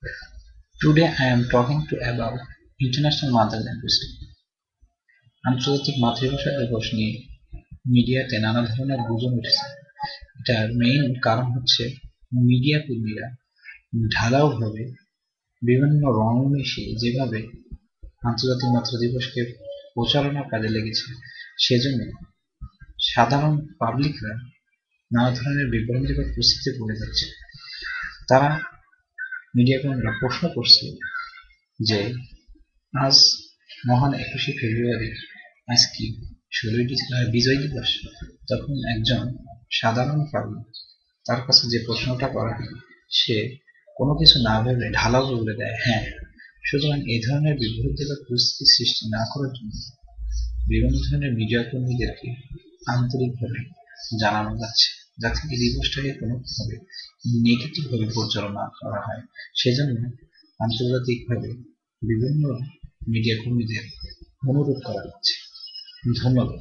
Today I am talking to about International Mother Language Day. আন্তর্জাতিক মাতৃভাষা দিবস নিয়ে মিডিয়াতে নানা ধরনের গুজব উঠেছে। এটার মেইন কারণ হচ্ছে মিডিয়া কর্মীরা ঢালাওভাবে বিভিন্ন রং মিশিয়ে যেভাবে আন্তর্জাতিক মাতৃ দিবসকে প্রচারণার কাজে লেগেছে, সেজন্য সাধারণ পাবলিকরা নানা ধরনের বিভ্রান্তিকর পরিস্থিতিতে পড়ে যাচ্ছে। তারা মিডিয়া কর্মীরা প্রশ্ন করছে যে আজ মহান 21শে ফেব্রুয়ারি, আজ কি 16ই বিজয় দিবস? তখন একজন সাধারণ পাবলিক তার কাছে যে প্রশ্নটা করা হয়, সে কোনো কিছু না ভেবে ঢালাও বলে দেয় হ্যাঁ। সুতরাং এই ধরনের বিভ্রান্তিকর পরিস্থিতি সৃষ্টি না করার জন্য বিভিন্ন ধরনের মিডিয়া কর্মীদেরকে আন্তরিকভাবে জানানো যাচ্ছে, যাতে এই দিবসটাকে কোনোভাবে নেগেটিভ ভাবে পরিচালনা করা হয়। সেজন্য আন্তর্জাতিকভাবে বিভিন্ন মিডিয়া কর্মীদের অনুরোধ করা হচ্ছে। ধন্যবাদ।